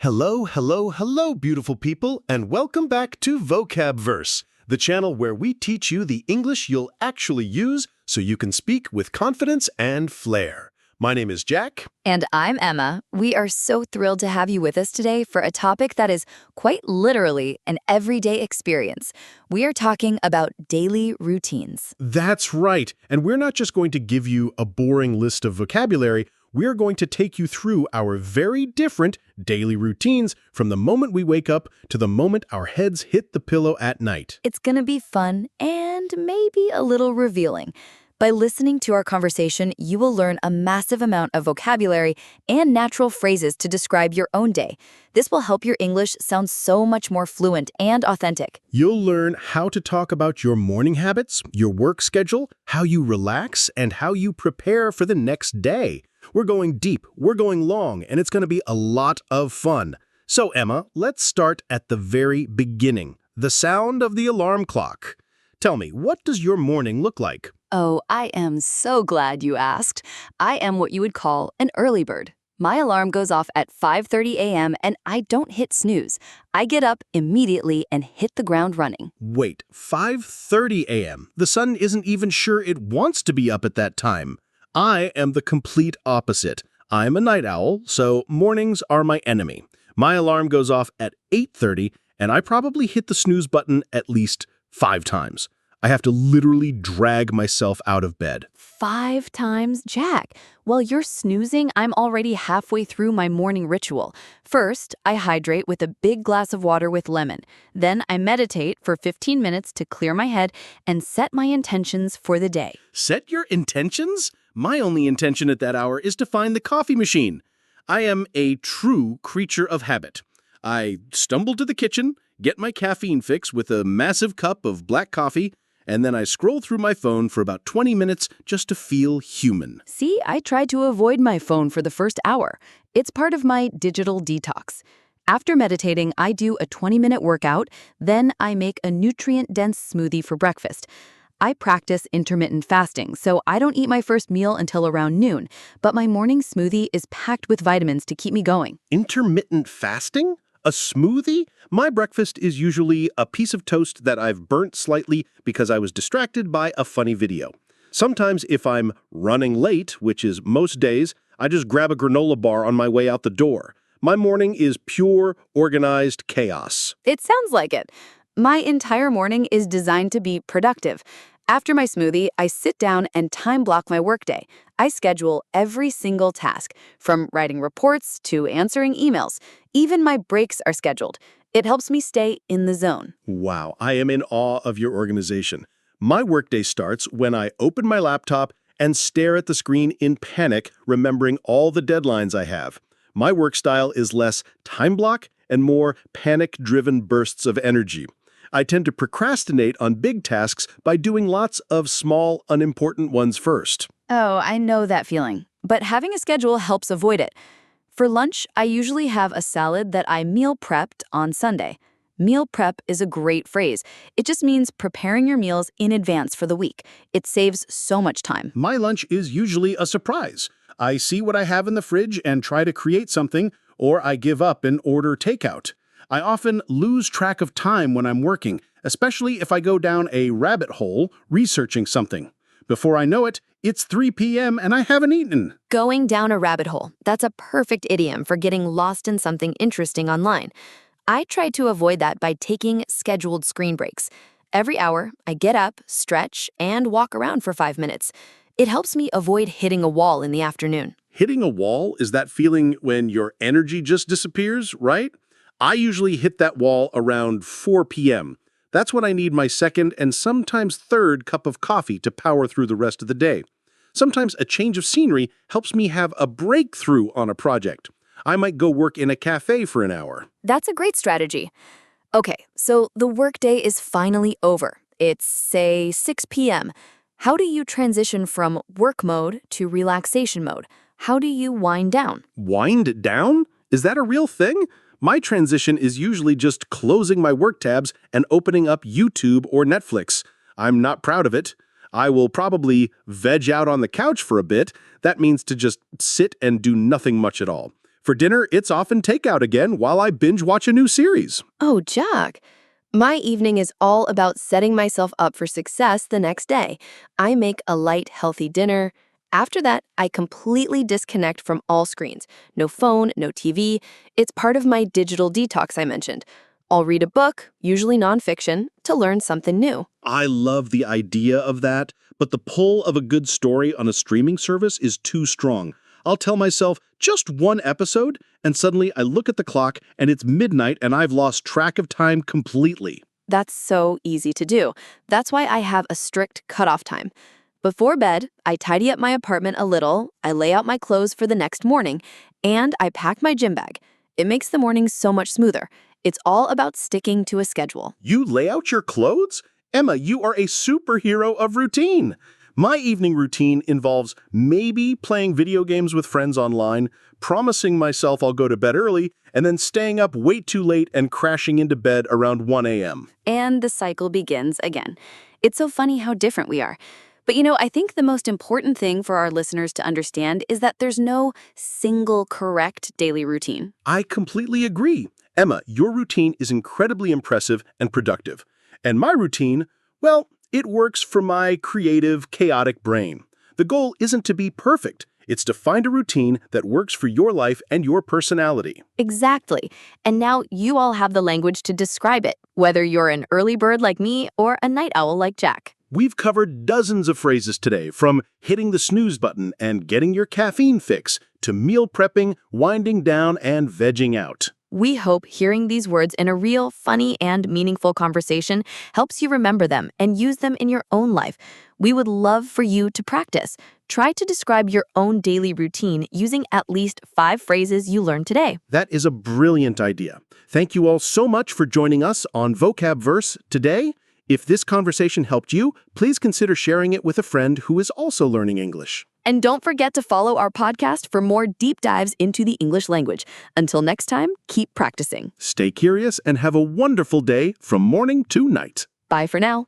Hello, hello, hello, beautiful people, and welcome back to VocabVerse, the channel where we teach you the English you'll actually use so you can speak with confidence and flair. My name is Jack. And I'm Emma. We are so thrilled to have you with us today for a topic that is quite literally an everyday experience. We are talking about daily routines. That's right, and we're not just going to give you a boring list of vocabulary. We're going to take you through our very different daily routines from the moment we wake up to the moment our heads hit the pillow at night. It's going to be fun and maybe a little revealing. By listening to our conversation, you will learn a massive amount of vocabulary and natural phrases to describe your own day. This will help your English sound so much more fluent and authentic. You'll learn how to talk about your morning habits, your work schedule, how you relax, and how you prepare for the next day. We're going deep, we're going long, and it's going to be a lot of fun. So, Emma, let's start at the very beginning, the sound of the alarm clock. Tell me, what does your morning look like? Oh, I am so glad you asked. I am what you would call an early bird. My alarm goes off at 5:30 a.m. and I don't hit snooze. I get up immediately and hit the ground running. Wait, 5:30 a.m.? The sun isn't even sure it wants to be up at that time. I am the complete opposite. I'm a night owl, so mornings are my enemy. My alarm goes off at 8:30, and I probably hit the snooze button at least 5 times. I have to literally drag myself out of bed. 5 times? Jack, while you're snoozing, I'm already halfway through my morning ritual. First, I hydrate with a big glass of water with lemon. Then I meditate for 15 minutes to clear my head and set my intentions for the day. Set your intentions? My only intention at that hour is to find the coffee machine. I am a true creature of habit. I stumble to the kitchen, get my caffeine fix with a massive cup of black coffee, and then I scroll through my phone for about 20 minutes just to feel human. See, I try to avoid my phone for the first hour. It's part of my digital detox. After meditating, I do a 20-minute workout, then I make a nutrient-dense smoothie for breakfast. I practice intermittent fasting, so I don't eat my first meal until around noon, but my morning smoothie is packed with vitamins to keep me going. Intermittent fasting? A smoothie? My breakfast is usually a piece of toast that I've burnt slightly because I was distracted by a funny video. Sometimes if I'm running late, which is most days, I just grab a granola bar on my way out the door. My morning is pure, organized chaos. It sounds like it. My entire morning is designed to be productive. After my smoothie, I sit down and time block my workday. I schedule every single task, from writing reports to answering emails. Even my breaks are scheduled. It helps me stay in the zone. Wow, I am in awe of your organization. My workday starts when I open my laptop and stare at the screen in panic, remembering all the deadlines I have. My work style is less time block and more panic-driven bursts of energy. I tend to procrastinate on big tasks by doing lots of small, unimportant ones first. Oh, I know that feeling. But having a schedule helps avoid it. For lunch, I usually have a salad that I meal prepped on Sunday. Meal prep is a great phrase. It just means preparing your meals in advance for the week. It saves so much time. My lunch is usually a surprise. I see what I have in the fridge and try to create something, or I give up and order takeout. I often lose track of time when I'm working, especially if I go down a rabbit hole researching something. Before I know it, it's 3 p.m. and I haven't eaten. Going down a rabbit hole. That's a perfect idiom for getting lost in something interesting online. I try to avoid that by taking scheduled screen breaks. Every hour, I get up, stretch, and walk around for 5 minutes. It helps me avoid hitting a wall in the afternoon. Hitting a wall is that feeling when your energy just disappears, right? I usually hit that wall around 4 p.m. That's when I need my second and sometimes third cup of coffee to power through the rest of the day. Sometimes a change of scenery helps me have a breakthrough on a project. I might go work in a cafe for an hour. That's a great strategy. Okay, so the workday is finally over. It's, say, 6 p.m. How do you transition from work mode to relaxation mode? How do you wind down? Wind down? Is that a real thing? My transition is usually just closing my work tabs and opening up YouTube or Netflix. I'm not proud of it. I will probably veg out on the couch for a bit. That means to just sit and do nothing much at all. For dinner, it's often takeout again while I binge watch a new series. Oh, Jack. My evening is all about setting myself up for success the next day. I make a light, healthy dinner. After that, I completely disconnect from all screens. No phone, no TV. It's part of my digital detox I mentioned. I'll read a book, usually nonfiction, to learn something new. I love the idea of that, but the pull of a good story on a streaming service is too strong. I'll tell myself just one episode, and suddenly I look at the clock and it's midnight and I've lost track of time completely. That's so easy to do. That's why I have a strict cutoff time. Before bed, I tidy up my apartment a little, I lay out my clothes for the next morning, and I pack my gym bag. It makes the mornings so much smoother. It's all about sticking to a schedule. You lay out your clothes? Emma, you are a superhero of routine. My evening routine involves maybe playing video games with friends online, promising myself I'll go to bed early, and then staying up way too late and crashing into bed around 1 a.m. And the cycle begins again. It's so funny how different we are. But I think the most important thing for our listeners to understand is that there's no single correct daily routine. I completely agree. Emma, your routine is incredibly impressive and productive. And my routine, well, it works for my creative, chaotic brain. The goal isn't to be perfect. It's to find a routine that works for your life and your personality. Exactly. And now you all have the language to describe it, whether you're an early bird like me or a night owl like Jack. We've covered dozens of phrases today, from hitting the snooze button and getting your caffeine fix, to meal prepping, winding down, and vegging out. We hope hearing these words in a real, funny, and meaningful conversation helps you remember them and use them in your own life. We would love for you to practice. Try to describe your own daily routine using at least 5 phrases you learned today. That is a brilliant idea. Thank you all so much for joining us on Vocab Verse today. If this conversation helped you, please consider sharing it with a friend who is also learning English. And don't forget to follow our podcast for more deep dives into the English language. Until next time, keep practicing. Stay curious and have a wonderful day from morning to night. Bye for now.